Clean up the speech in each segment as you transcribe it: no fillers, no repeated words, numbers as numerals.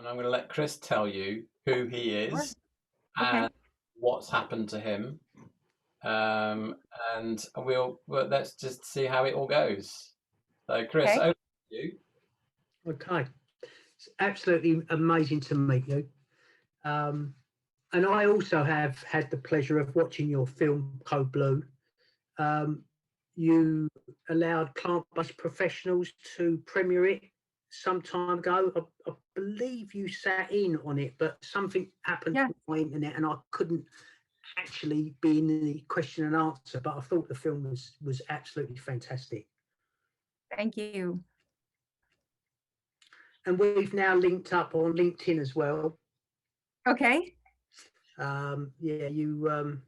and I'm going to let Chris tell you who he Sure. is Okay. and what's happened to him. And let's just see how it all goes. So, Chris, Okay. over to you. Okay, it's absolutely amazing to meet you. And I also have had the pleasure of watching your film Code Blue. You allowed plant-based professionals to premiere it some time ago. I believe you sat in on it, but something happened Yeah. with my internet and I couldn't actually be in the question and answer, but I thought the film was absolutely fantastic. Thank you. And we've now linked up on LinkedIn as well. Okay. Yeah, you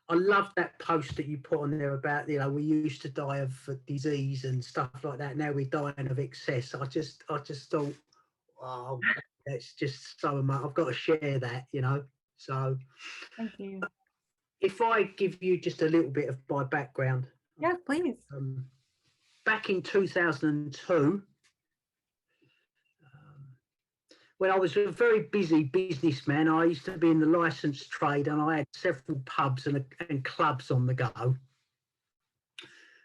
I love that post that you put on there about, you know, we used to die of disease and stuff like that. Now we're dying of excess. I just thought, wow, that's just so much. I've got to share that, you know. So Thank you. if I give you just a little bit of my background. Yeah, please. Back in 2002, when I was a very busy businessman, I used to be in the licensed trade and I had several pubs and clubs on the go.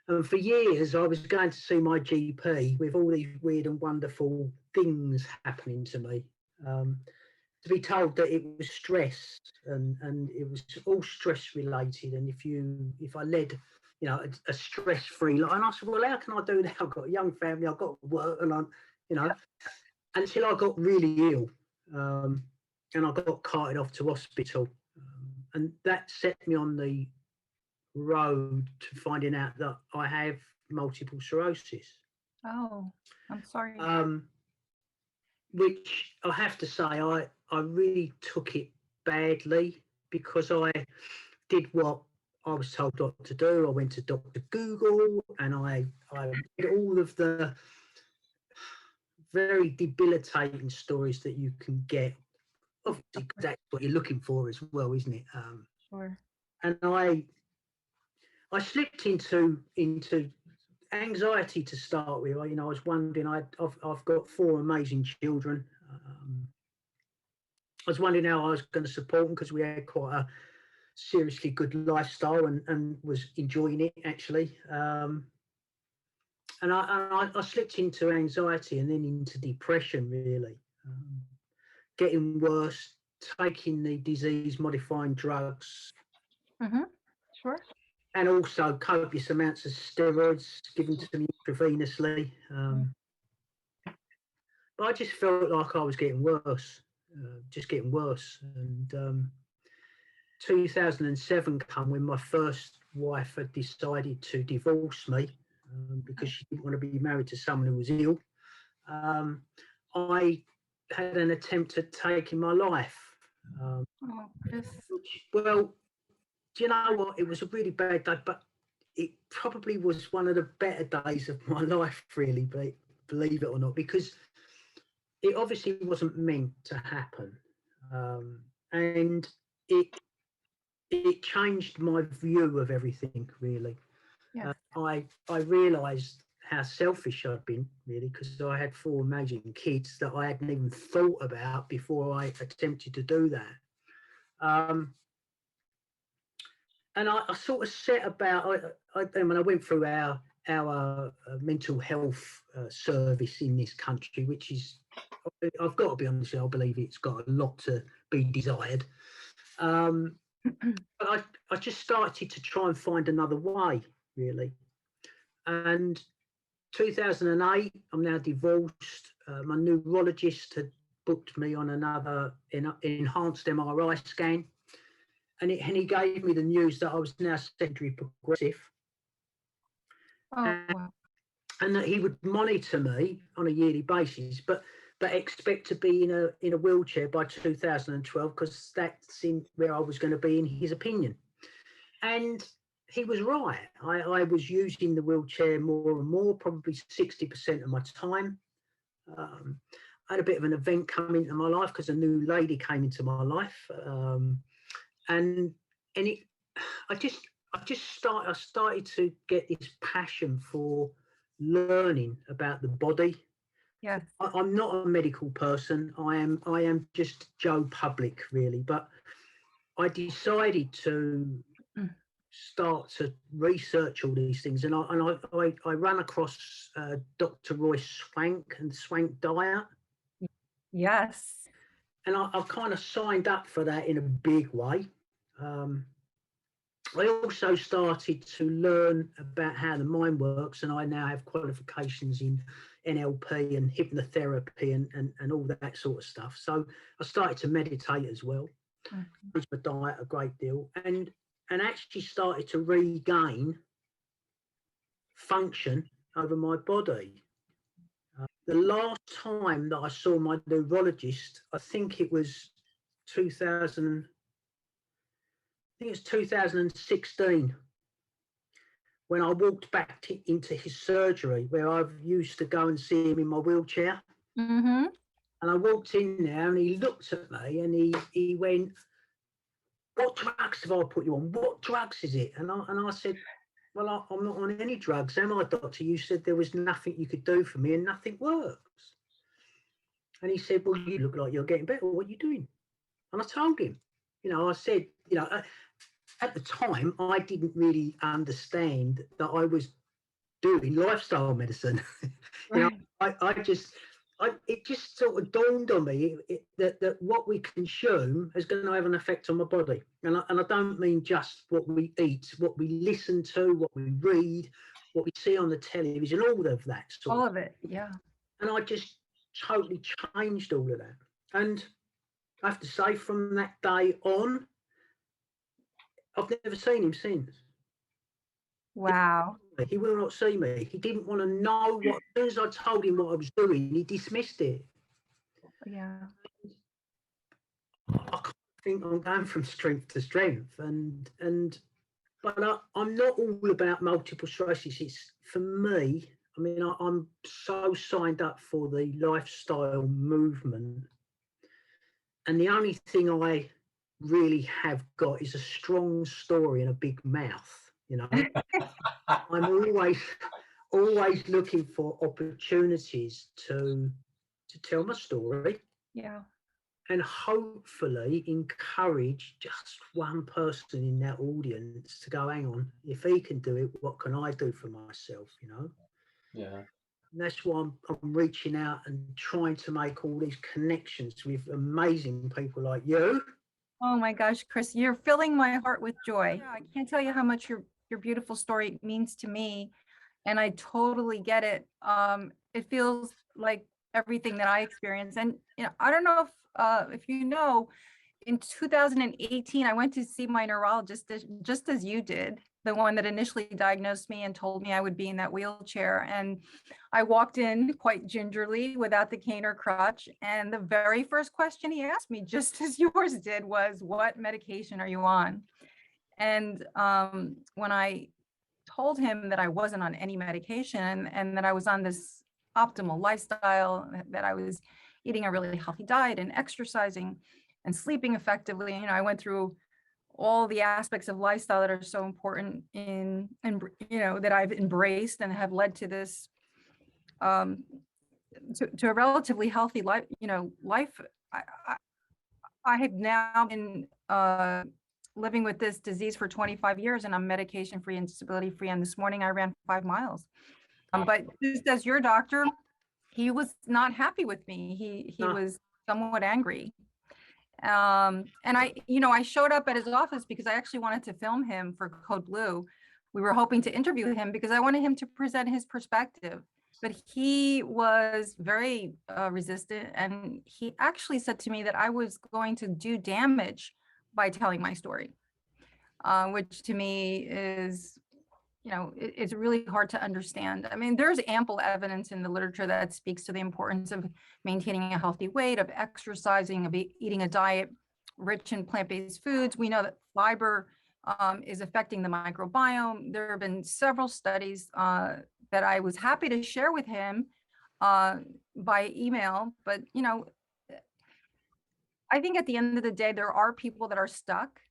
And for years, I was going to see my GP with all these weird and wonderful things happening to me. To be told that it was stress and it was all stress related. And if I led, you know, a stress-free life, and I said, well, how can I do that? I've got a young family, I've got work, and I'm, you know, until I got really ill, and I got carted off to hospital, and that set me on the road to finding out that I have multiple sclerosis. Oh, I'm sorry. Which I have to say, I really took it badly because I did what I was told not to do. I went to Dr. Google and I did all of the very debilitating stories that you can get. Obviously, because that's what you're looking for as well, isn't it? Sure. And I slipped into anxiety to start with. You know, I was wondering. I've got 4 amazing children. I was wondering how I was going to support them because we had quite a seriously good lifestyle and was enjoying it actually. And I slipped into anxiety and then into depression, really. Getting worse, taking the disease-modifying drugs. Sure. And also copious amounts of steroids given to me intravenously. But I just felt like I was getting worse, just getting worse. And 2007 come when my first wife had decided to divorce me because she didn't want to be married to someone who was ill. I had an attempt at taking my life. Well, do you know what? It was a really bad day, but it probably was one of the better days of my life, really, believe it or not, because it obviously wasn't meant to happen. And it changed my view of everything, really. Yeah. I realised how selfish I'd been, really, because I had 4 amazing kids that I hadn't even thought about before I attempted to do that. And I sort of set about. I went through our mental health service in this country, which is, I've got to be honest, I believe it's got a lot to be desired. But I just started to try and find another way, really. And 2008, I'm now divorced. My neurologist had booked me on another enhanced MRI scan. And he gave me the news that I was now secondary progressive. Oh, wow. And that he would monitor me on a yearly basis, but expect to be in a wheelchair by 2012 because that's where I was going to be in his opinion. And he was right. I was using the wheelchair more and more, probably 60% of my time. I had a bit of an event come into my life because a new lady came into my life. And I started to get this passion for learning about the body, Yes. I'm not a medical person. I am just Joe Public, really. But I decided to start to research all these things, and I ran across Dr. Roy Swank and Swank Diet. Yes. And I kind of signed up for that in a big way. I also started to learn about how the mind works, and I now have qualifications in NLP and hypnotherapy and all that sort of stuff. So I started to meditate as well, changed my diet a great deal, and actually started to regain function over my body. The last time that I saw my neurologist, I think it was 2016, when I walked back into his surgery, where I used to go and see him in my wheelchair. Mm-hmm. And I walked in there and he looked at me and he went, "What drugs have I put you on? What drugs is it?" And I said, "Well, I'm not on any drugs, am I, doctor? You said there was nothing you could do for me and nothing works." And he said, "Well, you look like you're getting better. What are you doing?" And I told him, I said, at the time, I didn't really understand that I was doing lifestyle medicine. Right. It just sort of dawned on me that what we consume is going to have an effect on my body. And I don't mean just what we eat, what we listen to, what we read, what we see on the television, all of that sort All of it. Yeah. And I just totally changed all of that. And I have to say, from that day on, I've never seen him since. Wow. He will not see me. He didn't want to know what. As soon as I told him what I was doing, he dismissed it. Yeah. I kind of think I'm going from strength to strength, but I'm not all about multiple sclerosis. It's for me. I mean, I'm so signed up for the lifestyle movement, and the only thing I really have got is a strong story and a big mouth. I'm always looking for opportunities to tell my story. Yeah. And hopefully encourage just one person in that audience to go, hang on, if he can do it, what can I do for myself, Yeah. And that's why I'm reaching out and trying to make all these connections with amazing people like you. Oh my gosh, Chris, you're filling my heart with joy. I can't tell you how much your beautiful story means to me. And I totally get it. It feels like everything that I experience. And I don't know if in 2018, I went to see my neurologist just as you did, the one that initially diagnosed me and told me I would be in that wheelchair. And I walked in quite gingerly without the cane or crutch. And the very first question he asked me, just as yours did, was, "What medication are you on?" And when I told him that I wasn't on any medication and that I was on this optimal lifestyle, that I was eating a really healthy diet and exercising and sleeping effectively, I went through all the aspects of lifestyle that are so important in that I've embraced and have led to this to a relatively healthy life. I have now been living with this disease for 25 years, and I'm medication free and disability free. And this morning I ran 5 miles. But just as your doctor, he was not happy with me. He was somewhat angry. And I showed up at his office because I actually wanted to film him for Code Blue. We were hoping to interview him because I wanted him to present his perspective. But he was very resistant, and he actually said to me that I was going to do damage by telling my story, which to me is, it's really hard to understand. I mean, there's ample evidence in the literature that speaks to the importance of maintaining a healthy weight, of exercising, of eating a diet rich in plant-based foods. We know that fiber is affecting the microbiome. There have been several studies that I was happy to share with him by email. But, I think at the end of the day, there are people that are stuck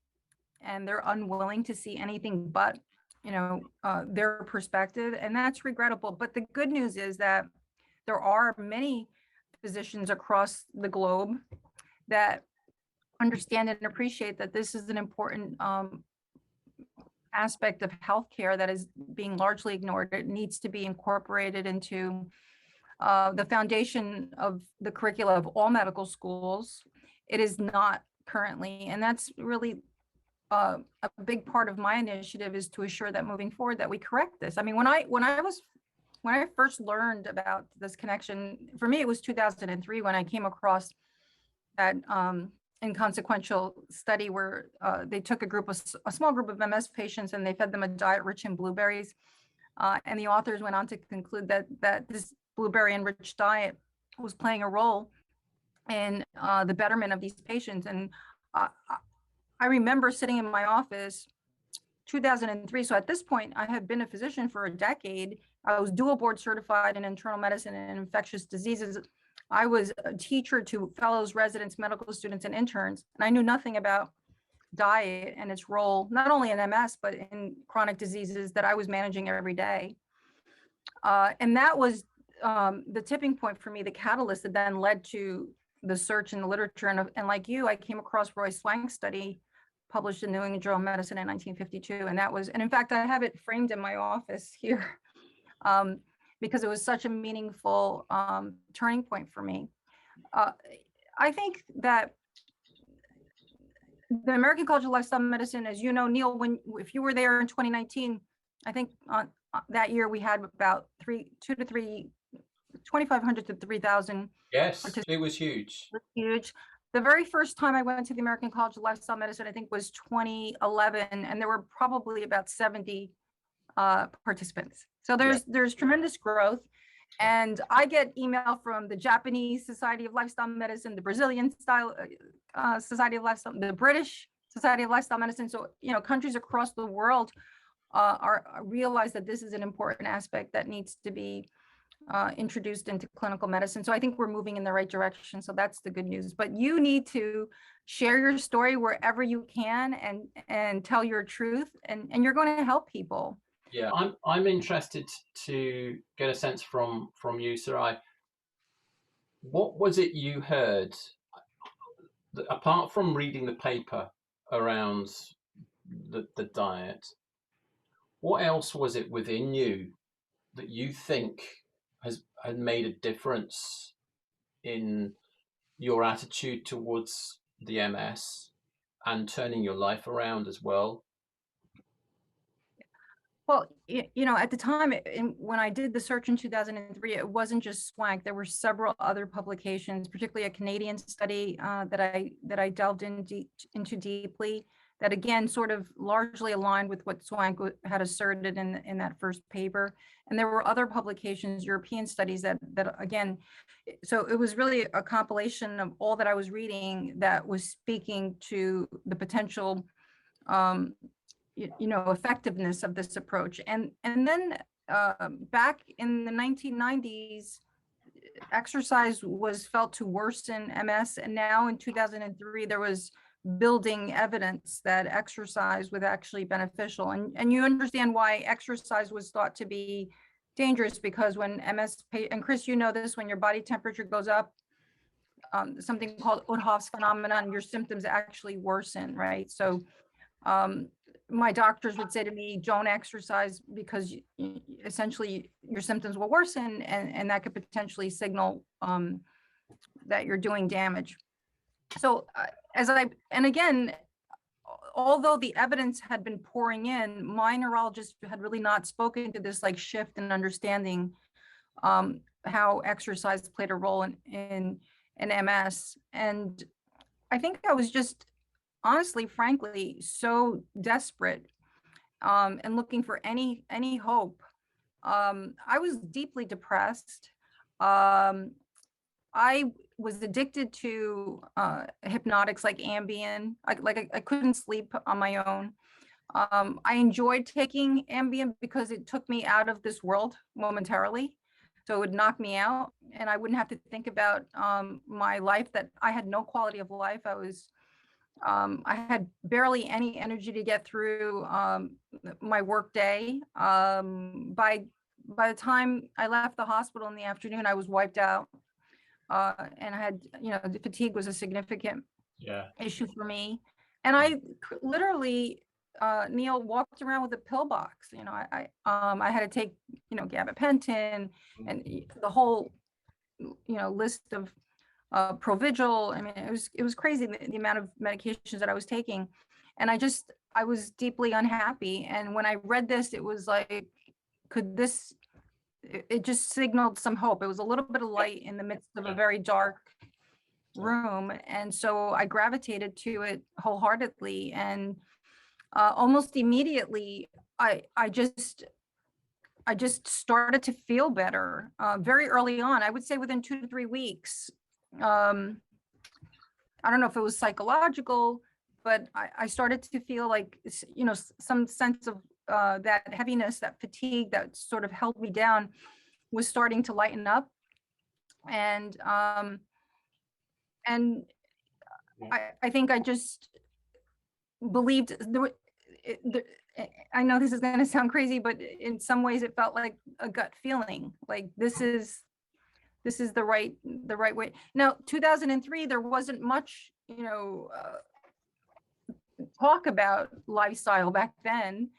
and they're unwilling to see anything but, their perspective. And that's regrettable. But the good news is that there are many physicians across the globe that understand and appreciate that this is an important aspect of healthcare that is being largely ignored. It needs to be incorporated into the foundation of the curricula of all medical schools. It is not currently, and that's really a big part of my initiative, is to assure that moving forward that we correct this. I mean, when I first learned about this connection, for me it was 2003 when I came across that inconsequential study where they took a small group of MS patients and they fed them a diet rich in blueberries, and the authors went on to conclude that this blueberry enriched diet was playing a role in the betterment of these patients. And I remember sitting in my office 2003. So at this point, I had been a physician for a decade. I was dual board certified in internal medicine and infectious diseases. I was a teacher to fellows, residents, medical students, and interns. And I knew nothing about diet and its role, not only in MS, but in chronic diseases that I was managing every day. And that was the tipping point for me, the catalyst that then led to the search in the literature. And like you, I came across Roy Swank's study published in New England Journal of Medicine in 1952. And in fact, I have it framed in my office here because it was such a meaningful turning point for me. I think that the American College of Lifestyle Medicine, as you know, Neil, if you were there in 2019, I think that year we had about 2,500 to 3,000. Yes, it was huge. Huge. The very first time I went to the American College of Lifestyle Medicine, I think was 2011, and there were probably about 70 participants. So there's tremendous growth. And I get email from the Japanese Society of Lifestyle Medicine, the Brazilian Society of Lifestyle, the British Society of Lifestyle Medicine. So, countries across the world realize that this is an important aspect that needs to be introduced into clinical medicine. So I think we're moving in the right direction. So that's the good news. But you need to share your story wherever you can and tell your truth, and you're going to help people. Yeah, I'm interested to get a sense from you, Saray. What was it you heard, apart from reading the paper around the diet? What else was it within you that you think has made a difference in your attitude towards the MS and turning your life around as well? Well, at the time, when I did the search in 2003, it wasn't just Swank. There were several other publications, particularly a Canadian study that I delved into deeply, that again sort of largely aligned with what Swank had asserted in that first paper. And there were other publications, European studies that again, so it was really a compilation of all that I was reading that was speaking to the potential effectiveness of this approach. And then back in the 1990s, exercise was felt to worsen MS. And now in 2003, there was building evidence that exercise was actually beneficial. And you understand why exercise was thought to be dangerous, because when MS, and Chris, you know this, when your body temperature goes up, something called Udhoff's phenomenon, your symptoms actually worsen, right? So my doctors would say to me, don't exercise because essentially your symptoms will worsen, and that could potentially signal that you're doing damage. So and again, although the evidence had been pouring in, my neurologist had really not spoken to this like shift in understanding how exercise played a role in MS. And I think I was just, honestly, frankly, so desperate and looking for any hope. I was deeply depressed. I was addicted to hypnotics like Ambien. I couldn't sleep on my own. I enjoyed taking Ambien because it took me out of this world momentarily. So it would knock me out, and I wouldn't have to think about my life, that I had no quality of life. I had barely any energy to get through my work day. By by the time I left the hospital in the afternoon, I was wiped out. And I had, the fatigue was a significant issue for me. And I literally, Neil, walked around with a pill box. I had to take, gabapentin and the whole, list of Provigil. I mean, it was crazy the amount of medications that I was taking. And I was deeply unhappy. And when I read this, it was like, it just signaled some hope. It was a little bit of light in the midst of a very dark room. And so I gravitated to it wholeheartedly. And almost immediately, I just started to feel better very early on. I would say within 2 to 3 weeks. I don't know if it was psychological, but I started to feel like, some sense of that heaviness, that fatigue that sort of held me down was starting to lighten up. And I think I just believed I know this is going to sound crazy, but in some ways it felt like a gut feeling, like this is the right way. Now, 2003, there wasn't much, talk about lifestyle back then.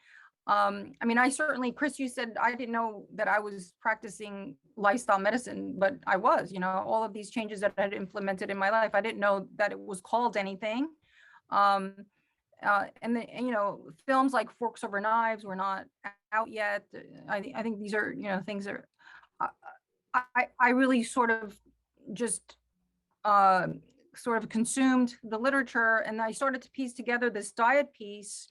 I mean, I certainly, Chris, you said I didn't know that I was practicing lifestyle medicine, but I was, all of these changes that I had implemented in my life, I didn't know that it was called anything. And films like Forks Over Knives were not out yet. I think these are, things that I really sort of just sort of consumed the literature, and I started to piece together this diet piece.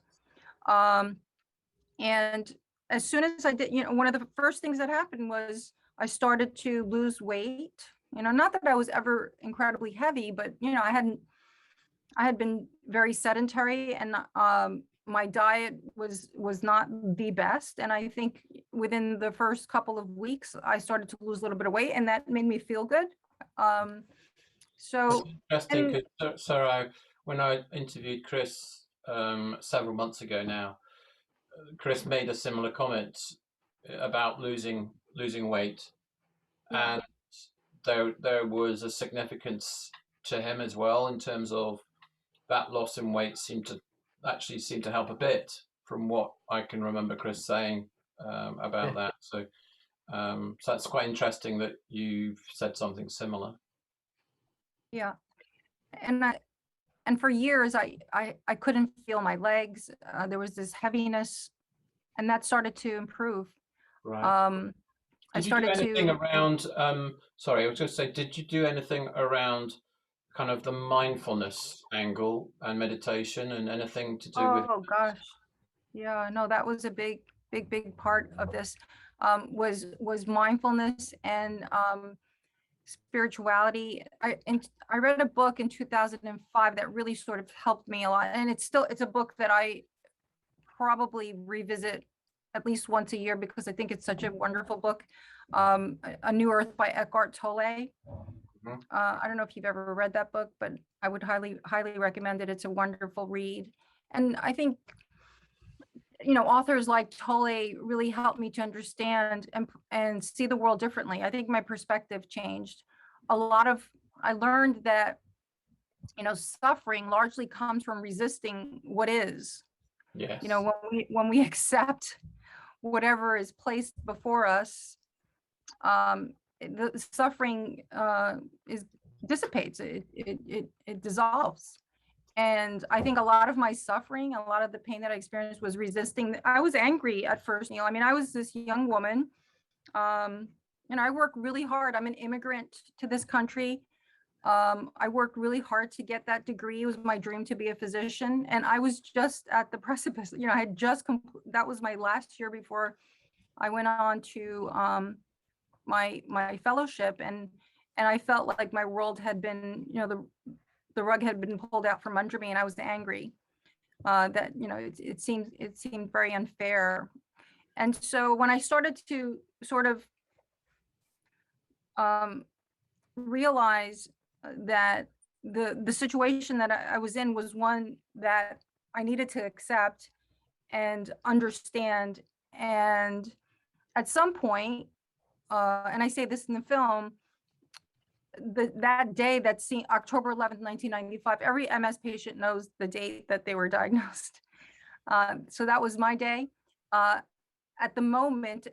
And as soon as I did, one of the first things that happened was I started to lose weight. Not that I was ever incredibly heavy, but I had been very sedentary, and my diet was not the best. And I think within the first couple of weeks, I started to lose a little bit of weight, and that made me feel good. So that's interesting, because Saray, when I interviewed Chris several months ago now, Chris made a similar comment about losing weight, and there was a significance to him as well in terms of that loss in weight seemed to help a bit, from what I can remember Chris saying about that. So that's quite interesting that you've said something similar. Yeah, and for years I couldn't feel my legs. There was this heaviness, and that started to improve. Right. I started to do anything to around. Sorry, I was just saying, did you do anything around kind of the mindfulness angle and meditation, and anything to do with? Oh gosh, yeah, no, that was a big part of this. Was mindfulness and spirituality. I read a book in 2005 that really sort of helped me a lot, and it's a book that I probably revisit at least once a year because I think it's such a wonderful book. A New Earth by Eckhart Tolle. I don't know if you've ever read that book, but I would highly recommend it. It's a wonderful read. And I think, authors like Tolle really helped me to understand and see the world differently. I think my perspective changed. I learned that, suffering largely comes from resisting what is. Yes. When we accept whatever is placed before us, the suffering dissipates. It dissolves. And I think a lot of my suffering, a lot of the pain that I experienced was resisting. I was angry at first, Neil. I mean, I was this young woman, and I worked really hard. I'm an immigrant to this country. I worked really hard to get that degree. It was my dream to be a physician. And I was just at the precipice. I had that was my last year before I went on to my fellowship. And I felt like my world had been, the rug had been pulled out from under me, and I was angry that, it seemed very unfair. And so when I started to sort of realize that the situation that I was in was one that I needed to accept and understand, and at some point, and I say this in the film, that day, October 11th, 1995, every MS patient knows the date that they were diagnosed. So that was my day. At the moment,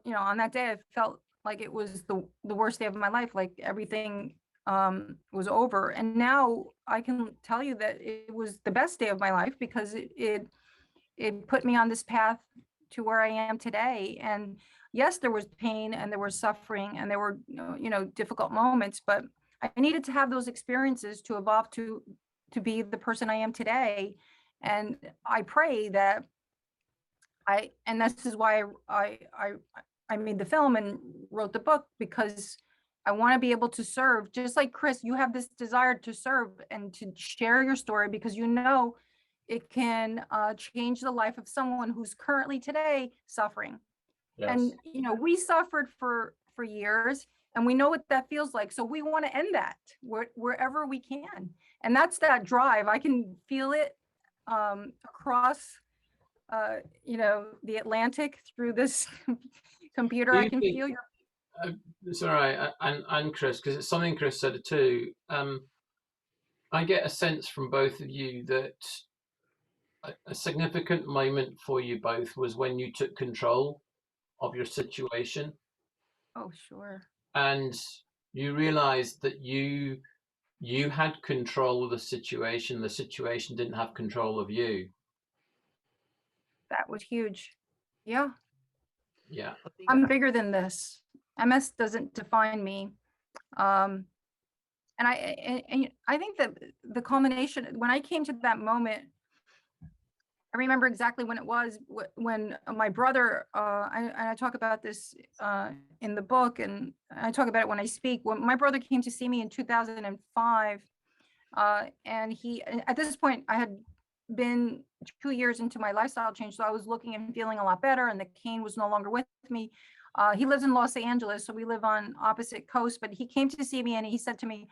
on that day, I felt like it was the worst day of my life, like everything was over. And now I can tell you that it was the best day of my life, because it put me on this path to where I am today. And yes, there was pain and there was suffering and there were, difficult moments, but I needed to have those experiences to evolve to be the person I am today. And I pray that and this is why I made the film and wrote the book, because I want to be able to serve, just like Chris, you have this desire to serve and to share your story, because it can change the life of someone who's currently today suffering. Yes. And, we suffered for years, and we know what that feels like. So we want to end that wherever we can. And that's that drive. I can feel it across, the Atlantic through this computer. I can feel your. It's all right. And Chris, because it's something Chris said too. I get a sense from both of you that a significant moment for you both was when you took control of your situation. Oh, sure. And you realized that you had control of the situation didn't have control of you. That was huge. Yeah. I'm bigger than this. MS doesn't define me. And I think that the culmination, when I came to that moment, I remember exactly when it was, when my brother, I talk about this in the book, and I talk about it when I speak. When my brother came to see me in 2005, and at this point, I had been 2 years into my lifestyle change, so I was looking and feeling a lot better, and the cane was no longer with me. He lives in Los Angeles, so we live on opposite coasts, but he came to see me and he said to me,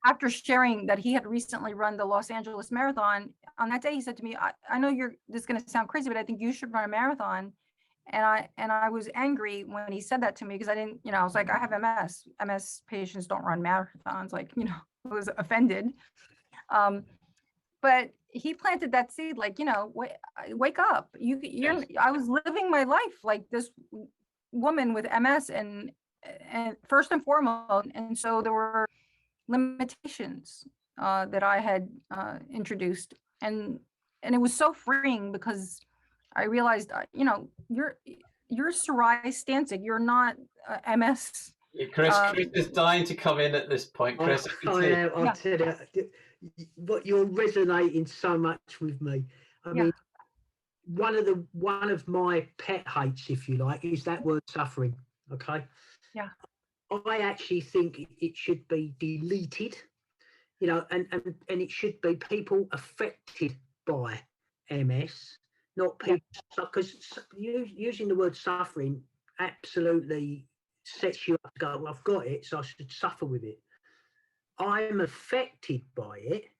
after sharing that he had recently run the Los Angeles Marathon, on that day, he said to me, I know this is going to sound crazy, but I think you should run a marathon. And I was angry when he said that to me, because I didn't, I was like, I have MS. MS patients don't run marathons. Like, I was offended. But he planted that seed, like, wake up. I was living my life like this woman with MS, and first and foremost. And so there were limitations that I had introduced, and it was so freeing, because I realized, you're Saray Stancic. You're not MS. Chris is dying to come in at this point. Chris, I'll tell you, what you're resonating so much with me. I mean, one of my pet hates, if you like, is that word suffering. Okay. Yeah. I actually think it should be deleted, and it should be people affected by MS, not people, because using the word suffering absolutely sets you up to go, well, I've got it, so I should suffer with it. I'm affected by it,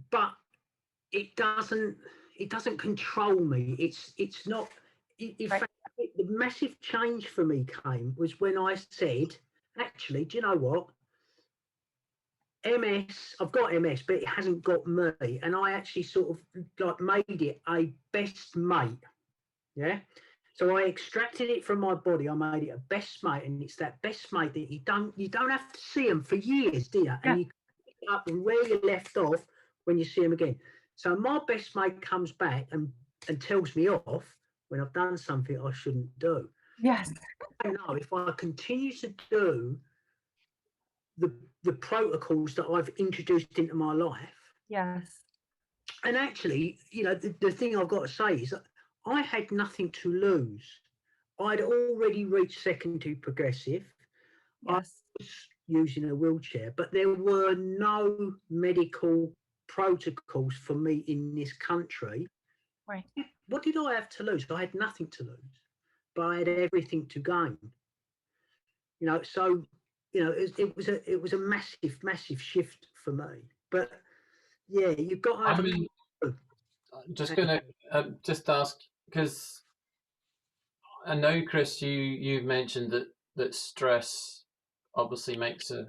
but it doesn't control me. It's not. In fact, the massive change for me was when I said, actually, do you know what? MS, I've got MS, but it hasn't got me. And I actually sort of like made it a best mate. Yeah. So I extracted it from my body. I made it a best mate, and it's that best mate that you don't have to see them for years, do you? Yeah. And you pick up where you left off when you see them again. So my best mate comes back and tells me off when I've done something I shouldn't do. Yes. I know if I continue to do the protocols that I've introduced into my life. Yes. And actually, the thing I've got to say is that I had nothing to lose. I'd already reached secondary progressive. Yes. I was using a wheelchair, but there were no medical protocols for me in this country. Right. What did I have to lose? I had nothing to lose, but I had everything to gain. So it was a massive shift for me. But Yeah, you've got to I have mean, a I'm just going to just ask, because I know, Chris, you've mentioned that stress obviously makes a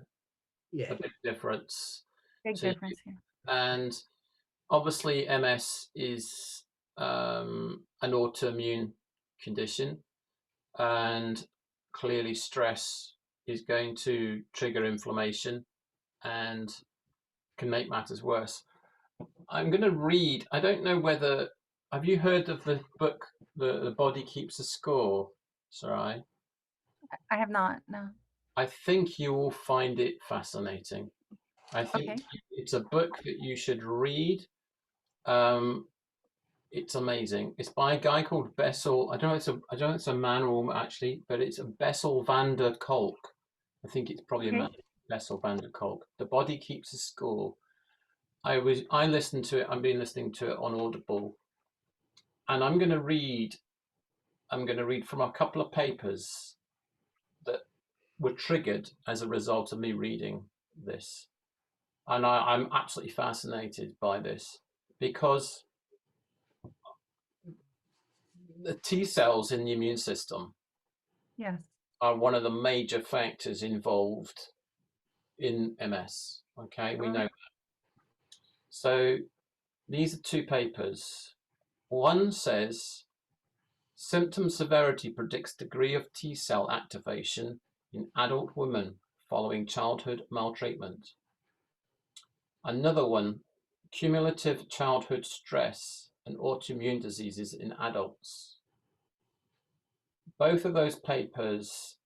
yeah, big difference Big to you, difference here. and obviously MS is an autoimmune condition, and clearly stress is going to trigger inflammation and can make matters worse. I'm going to read. I don't know whether have you heard of the book The Body Keeps a Score, Sarai? I have not, no. I think you will find it fascinating. I think Okay. it's a book that you should read. Um, it's amazing. It's by a guy called Bessel. I don't know it's a man or woman actually, but it's a Bessel van der Kolk. I think it's probably a Okay. man, Bessel van der Kolk. The Body Keeps a Score. I listened to it. I've been listening to it on Audible, and I'm going to read from a couple of papers that were triggered as a result of me reading this. And I'm absolutely fascinated by this because the T cells in the immune system Yes. are one of the major factors involved in MS. Okay, we know that. So these are two papers. One says symptom severity predicts degree of T cell activation in adult women following childhood maltreatment. Another one, cumulative childhood stress and autoimmune diseases in adults. Both of those papers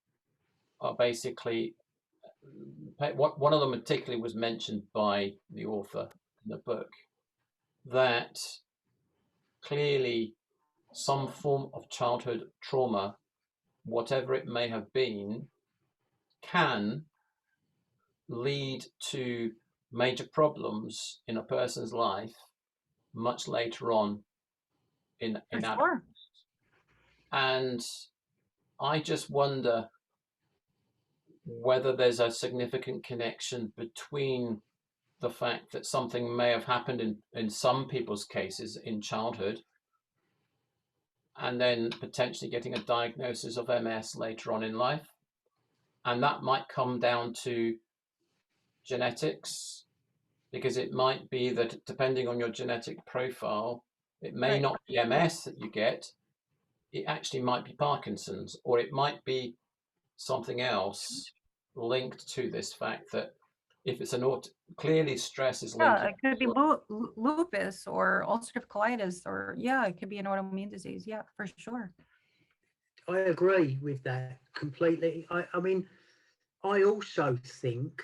are basically, one of them particularly was mentioned by the author in the book, that clearly some form of childhood trauma, whatever it may have been, can lead to major problems in a person's life much later on in For adult. sure. And I just wonder whether there's a significant connection between the fact that something may have happened in some people's cases in childhood and then potentially getting a diagnosis of MS later on in life. And that might come down to genetics, because it might be that depending on your genetic profile, it may Right. not be MS that you get, it actually might be Parkinson's, or it might be something else linked to this fact that if it's clearly stress is linked. Yeah, it could be lupus or ulcerative colitis, or yeah, it could be an autoimmune disease. Yeah, for sure. I agree with that completely. I mean, I also think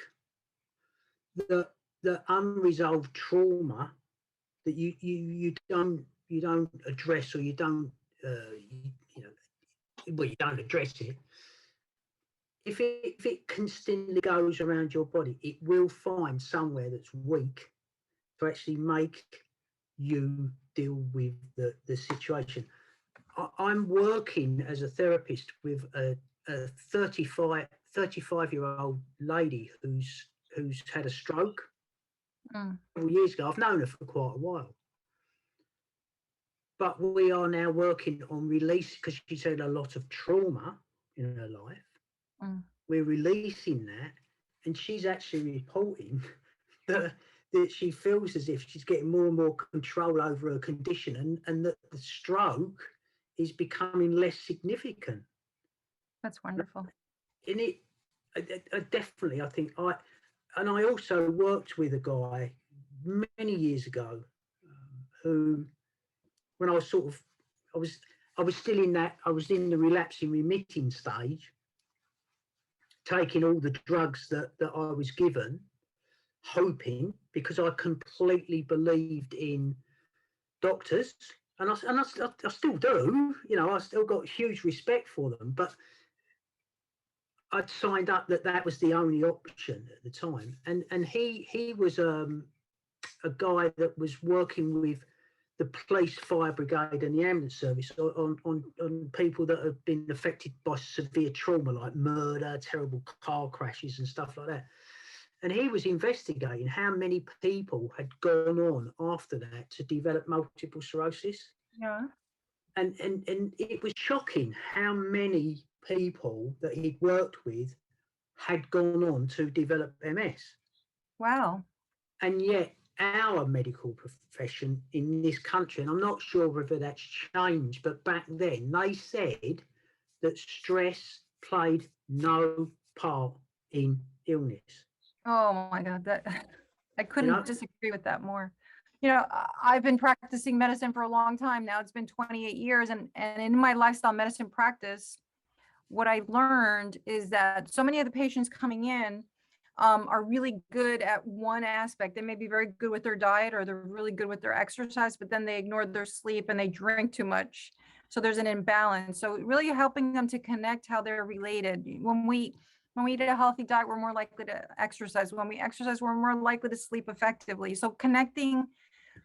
that the unresolved trauma that you don't address, or you don't well, you don't address it. If it constantly goes around your body, it will find somewhere that's weak to actually make you deal with the situation. I'm working as a therapist with a 35-year-old lady who's had a stroke several years ago. I've known her for quite a while, but we are now working on release, because she's had a lot of trauma in her life. We're releasing that, and she's actually reporting that she feels as if she's getting more and more control over her condition, and that the stroke is becoming less significant. That's wonderful. In it, I definitely, I think I also worked with a guy many years ago, who, when I was I was still in that, I was in the relapsing remitting stage, taking all the drugs that I was given, hoping, because I completely believed in doctors, and I still do, I still got huge respect for them, but I'd signed up that was the only option at the time. And he was a guy that was working with the police, fire brigade and the ambulance service on people that have been affected by severe trauma, like murder, terrible car crashes and stuff like that. And he was investigating how many people had gone on after that to develop multiple sclerosis. Yeah. And it was shocking how many people that he'd worked with had gone on to develop MS. Wow. And yet our medical profession in this country, and I'm not sure whether that's changed, but back then they said that stress played no part in illness. Oh my God, that I You couldn't know, disagree with that more. You know, I've been practicing medicine for a long time now. It's been 28 years, and in my lifestyle medicine practice, what I learned is that so many of the patients coming in are really good at one aspect. They may be very good with their diet, or they're really good with their exercise, but then they ignore their sleep and they drink too much. So there's an imbalance. So really helping them to connect how they're related. When we eat a healthy diet, we're more likely to exercise. When we exercise, we're more likely to sleep effectively. So connecting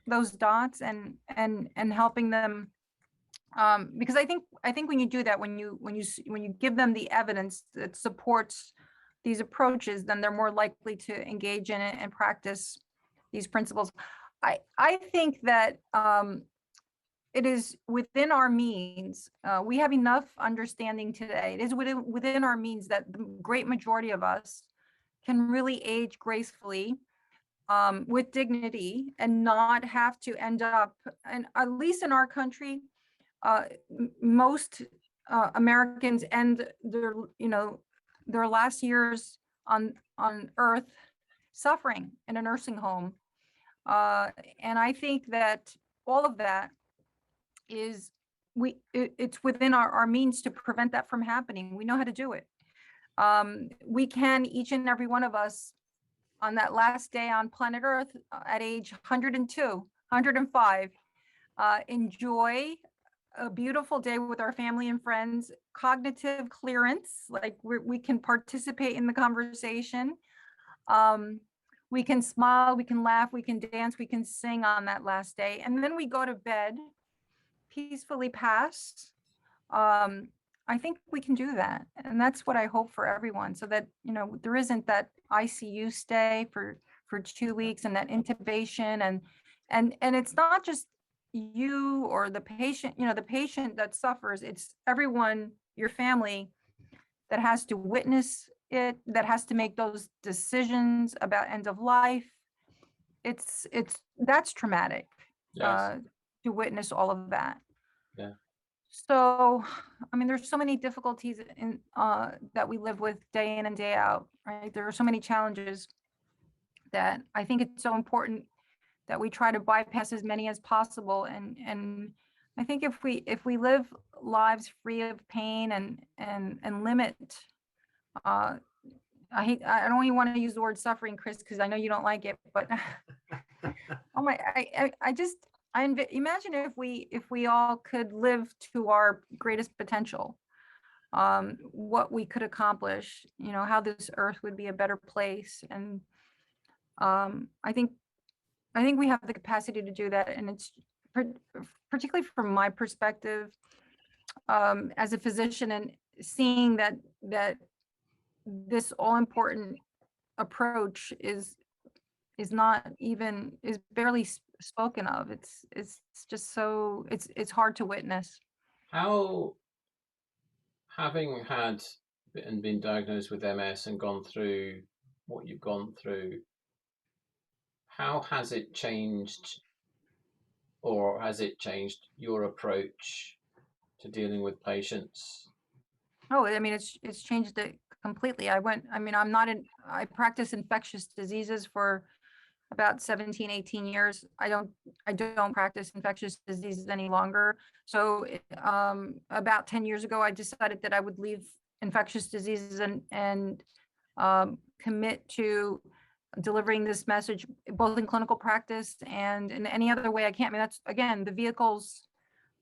those dots and helping them, because I think when you do that, when you give them the evidence that supports these approaches, then they're more likely to engage in it and practice these principles. I think that it is within our means. We have enough understanding today. It is within our means that the great majority of us can really age gracefully, with dignity, and not have to end up, and at least in our country, most Americans end their last years on earth suffering in a nursing home. And I think that all of that is, it's within our means to prevent that from happening. We know how to do it. We can, each and every one of us, on that last day on planet Earth, at age 102, 105, enjoy a beautiful day with our family and friends, cognitive clearance, like we can participate in the conversation. We can smile, we can laugh, we can dance, we can sing on that last day. And then we go to bed, peacefully pass. I think we can do that. And that's what I hope for everyone, so that, there isn't that ICU stay for 2 weeks, and that intubation, and it's not just you or the patient, the patient that suffers. It's everyone, your family, that has to witness it, that has to make those decisions about end of life. That's traumatic. Yes. To witness all of that. Yeah. So, I mean, there's so many difficulties in that we live with day in and day out, right? There are so many challenges that I think it's so important that we try to bypass as many as possible. And I think if we live lives free of pain and limit, I don't even want to use the word suffering, Chris, because I know you don't like it, but oh my, imagine if we all could live to our greatest potential, what we could accomplish, how this earth would be a better place. And I think we have the capacity to do that. And it's particularly from my perspective, as a physician, and seeing that this all important approach is barely spoken of. It's just so it's hard to witness. How, having had and been diagnosed with MS and gone through what you've gone through, how has it changed, or has it changed your approach to dealing with patients? Oh, I mean, it's changed it completely. I practice infectious diseases for about 17, 18 years. I don't practice infectious diseases any longer. So about 10 years ago, I decided that I would leave infectious diseases and commit to delivering this message, both in clinical practice and in any other way I can. I mean, that's, again, the vehicles,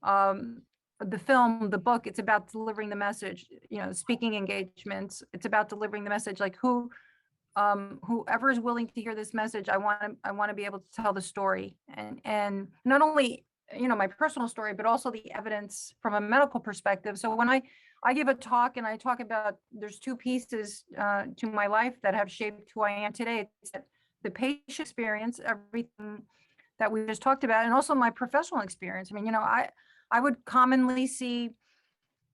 the film, the book, it's about delivering the message, speaking engagements. It's about delivering the message, like whoever is willing to hear this message, I want to be able to tell the story, and not only, my personal story, but also the evidence from a medical perspective. So when I I give a talk and I talk about, there's two pieces to my life that have shaped who I am today. It's the patient experience, everything that we just talked about, and also my professional experience. I mean, I would commonly see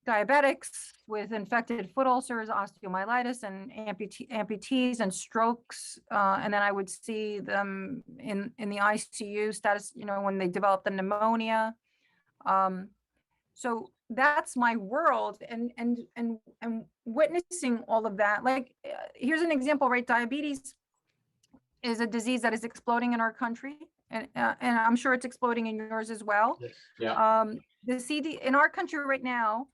diabetics with infected foot ulcers, osteomyelitis, and amputees and strokes. And then I would see them in the ICU status, when they develop the pneumonia. So that's my world, and witnessing all of that. Like, here's an example, right? Diabetes is a disease that is exploding in our country, and I'm sure it's exploding in yours as well. Yes. Yeah. The CD in our country right now,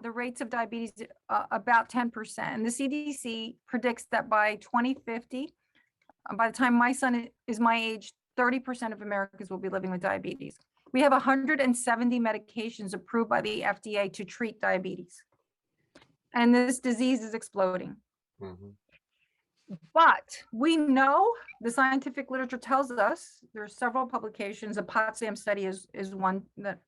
the rates of diabetes about 10%. And the CDC predicts that by 2050, by the time my son is my age, 30% of Americans will be living with diabetes. We have 170 medications approved by the FDA to treat diabetes. And this disease is exploding. Mhm. But we know, the scientific literature tells us, there are several publications, a Potsdam study is one that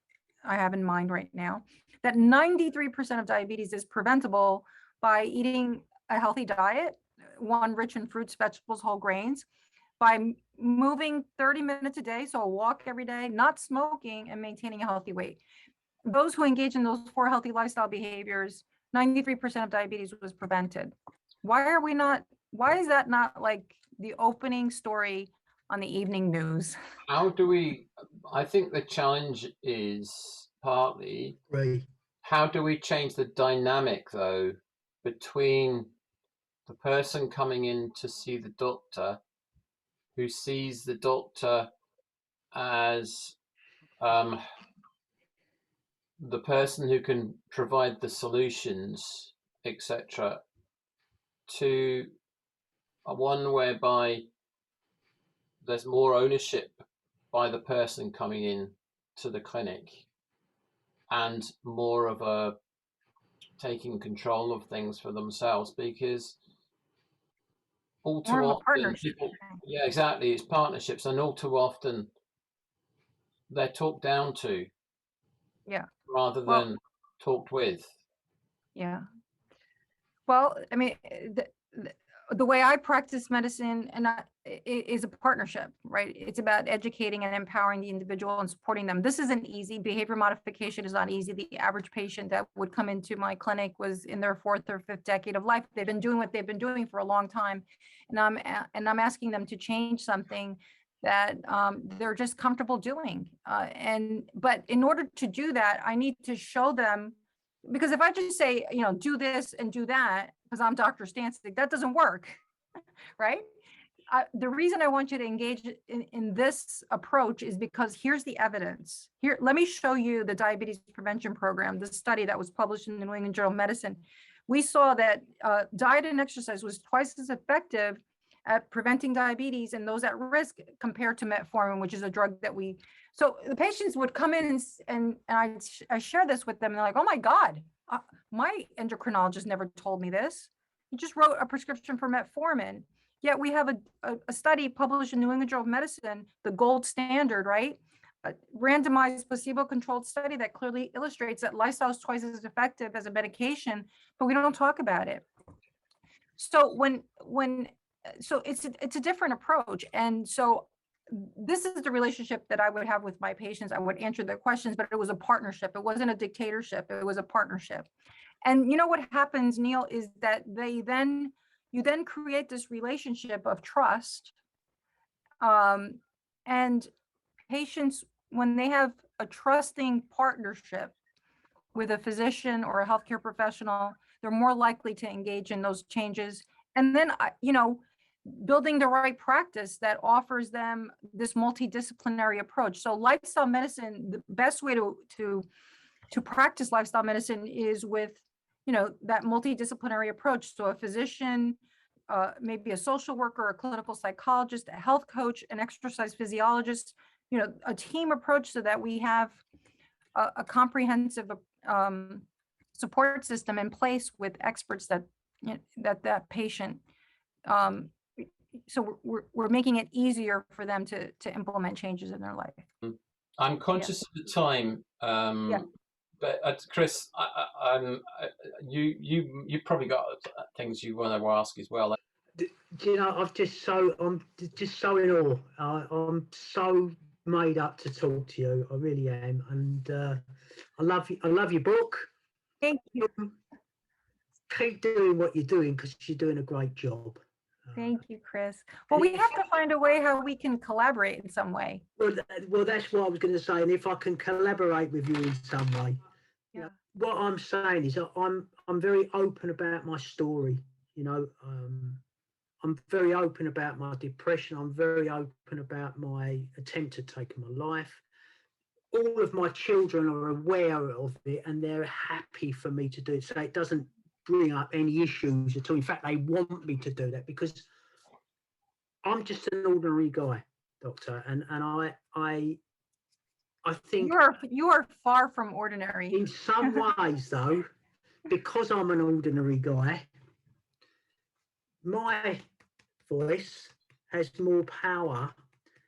I have in mind right now, that 93% of diabetes is preventable by eating a healthy diet, one rich in fruits, vegetables, whole grains, by moving 30 minutes a day, so a walk every day, not smoking, and maintaining a healthy weight. Those who engage in those 4 healthy lifestyle behaviors, 93% of diabetes was prevented. Why is that not like the opening story on the evening news? I think the challenge is partly, Right. how do we change the dynamic, though, between the person coming in to see the doctor, who sees the doctor as the person who can provide the solutions, etc., to one whereby there's more ownership by the person coming in to the clinic, and more of a taking control of things for themselves, because all too More of a often partnership. yeah, exactly, it's partnerships, and all too often they're talked down to, Yeah. rather Well, than talked with. yeah. Well, I mean, the way I practice medicine is a partnership, right? It's about educating and empowering the individual and supporting them. This isn't easy. Behavior modification is not easy. The average patient that would come into my clinic was in their 4th or 5th decade of life. They've been doing what they've been doing for a long time, and I'm asking them to change something that they're just comfortable doing. But in order to do that, I need to show them. Because if I just say, do this and do that, because I'm Dr. Stancic, that doesn't work, right? The reason I want you to engage in this approach is because here's the evidence. Here, let me show you the diabetes prevention program, the study that was published in the New England Journal of Medicine. We saw that diet and exercise was twice as effective at preventing diabetes in those at risk compared to metformin, which is a drug that so the patients would come in and I share this with them, and they're like, oh my God, my endocrinologist never told me this. He just wrote a prescription for metformin. Yet we have a study published in New England Journal of Medicine, the gold standard, right? A randomized placebo-controlled study that clearly illustrates that lifestyle is twice as effective as a medication, but we don't talk about it. So so it's a different approach. And so this is the relationship that I would have with my patients. I would answer their questions, but it was a partnership. It wasn't a dictatorship. It was a partnership. And what happens, Neil, is that you then create this relationship of trust. And patients, when they have a trusting partnership with a physician or a healthcare professional, they're more likely to engage in those changes. And then, building the right practice that offers them this multidisciplinary approach. So lifestyle medicine, the best way to practice lifestyle medicine is with, that multidisciplinary approach. So a physician, maybe a social worker, a clinical psychologist, a health coach, an exercise physiologist, a team approach, so that we have a comprehensive support system in place with experts that patient. So we're making it easier for them to implement changes in their life. I'm conscious of the time, Yeah. But Chris, you probably got things you want to ask as well. Do you know, I'm just so in awe. I'm so made up to talk to you. I really am, and I love you. I love your book. Thank you. Keep doing what you're doing because you're doing a great job. Thank you, Chris. Well, we have to find a way how we can collaborate in some way. Well, that's what I was going to say. And if I can collaborate with you in some way, Yeah. you know, what I'm saying is I'm very open about my story. You know, I'm very open about my depression. I'm very open about my attempt at taking my life. All of my children are aware of it and they're happy for me to do it. So it doesn't bring up any issues at all. In fact, they want me to do that because I'm just an ordinary guy, doctor. And I think you are far from ordinary. in some ways, though, because I'm an ordinary guy, my voice has more power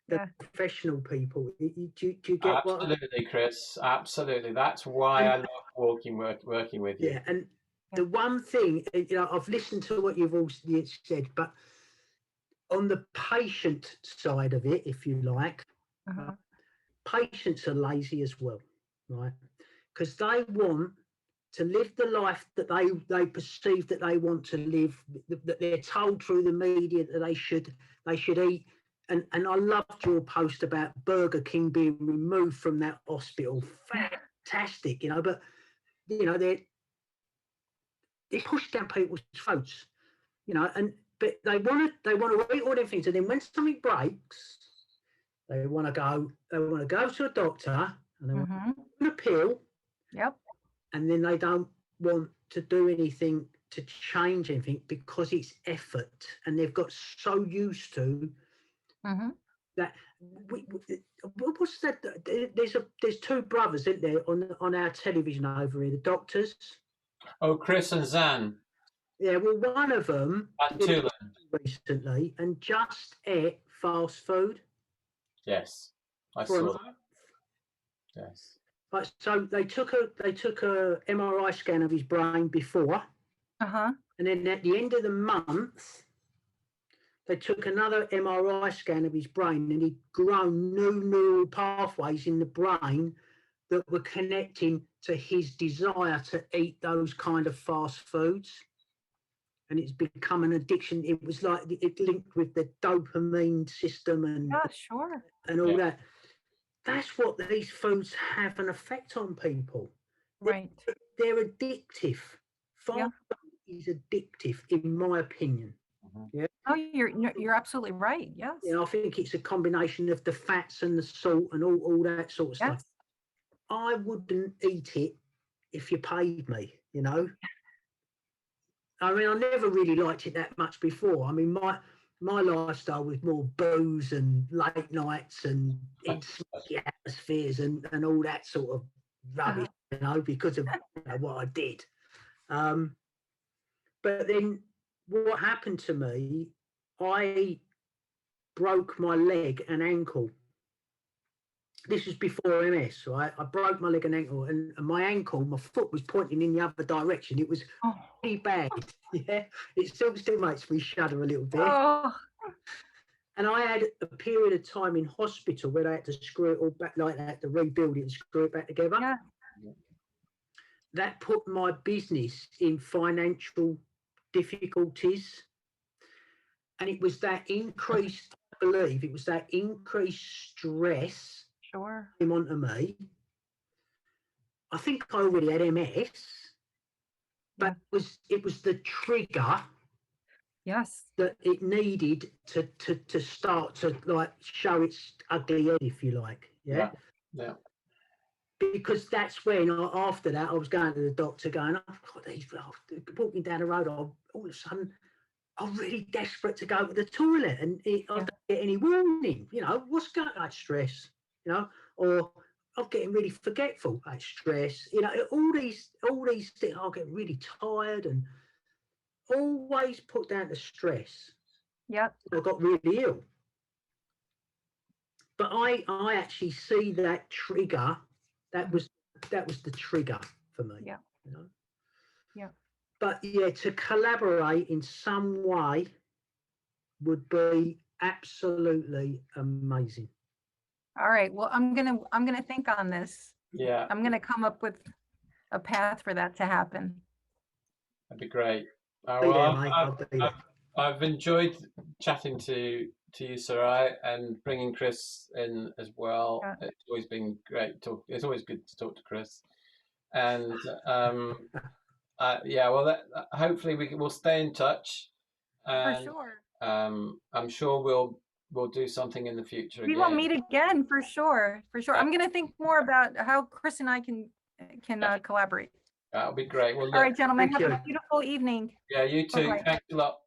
than professional people. Do you get Absolutely, Chris. Absolutely. That's why I love working with you. Yeah, and the one thing, you know, I've listened to what you've all said, but on the patient side of it, if you like, patients are lazy as well, right? Because they want to live the life that they perceive that they want to live, that they're told through the media that they should eat. And I loved your post about Burger King being removed from that hospital. Fantastic, you know, but you know, they push down people's throats, you know, but they want to eat all them things, and then when something breaks, they want to go to a doctor and they want a pill. Yep. And then they don't want to do anything to change anything because it's effort, and they've got so used to that. What's that? There's two brothers, isn't there, on our television over here, the doctors. Oh, Chris and Zan. Yeah, well, one of them recently and just ate fast food. Yes, I saw that. Yes. Right, so they took a MRI scan of his brain before, and then at the end of the month, they took another MRI scan of his brain, and he'd grown new neural pathways in the brain that were connecting to his desire to eat those kind of fast foods. And it's become an addiction. It was like it linked with the dopamine system and and all that. That's what these foods have an effect on people. Right. They're addictive. Fast food is addictive, in my opinion. Yeah. Oh, you're absolutely right. Yes. You know, I think it's a combination of the fats and the salt and all that sort of stuff. I wouldn't eat it if you paid me, you know. I mean, I never really liked it that much before. I mean, my lifestyle was more booze and late nights and in smoky atmospheres and all that sort of rubbish, you know, because of what I did. But then what happened to me, I broke my leg and ankle. This was before MS, right? I broke my leg and ankle, and my ankle, my foot was pointing in the other direction. It was pretty bad. Yeah, it still makes me shudder a little bit. And I had a period of time in hospital where they had to screw it all back like that, to rebuild it and screw it back together. Yeah. That put my business in financial difficulties. And it was that increased, I believe, it was that increased stress came onto me. I think I already had MS, but it was the trigger that it needed to start to like show its ugly head, if you like. Yeah. Because that's when after that I was going to the doctor going, oh God, these walking down the road, all of a sudden I'm really desperate to go to the toilet, and I don't get any warning. You know, what's going on? Stress, you know, or I'm getting really forgetful. Stress, you know, all these things. I'll get really tired and always put down to stress. I got really ill, but I actually see that trigger. That was that was the trigger for me. Yeah. You know? Yeah. But yeah, to collaborate in some way would be absolutely amazing. All right. Well, I'm gonna think on this. Yeah, I'm gonna come up with a path for that to happen. that'd be great. Be there, Well, mate. I'll be there. I've enjoyed chatting to you, Saray, and bringing Chris in as well. Yeah. It's always been great talk. It's always good to talk to Chris. And yeah, well, hopefully we'll stay in touch. For And sure. I'm sure we'll do something in the future We again. will meet again for sure. For sure. I'm gonna think more about how Chris and I can Yeah. collaborate. That'll be great. Well, All right, gentlemen. Thank Have you. a beautiful evening. yeah, you too. Bye-bye. Thanks a lot.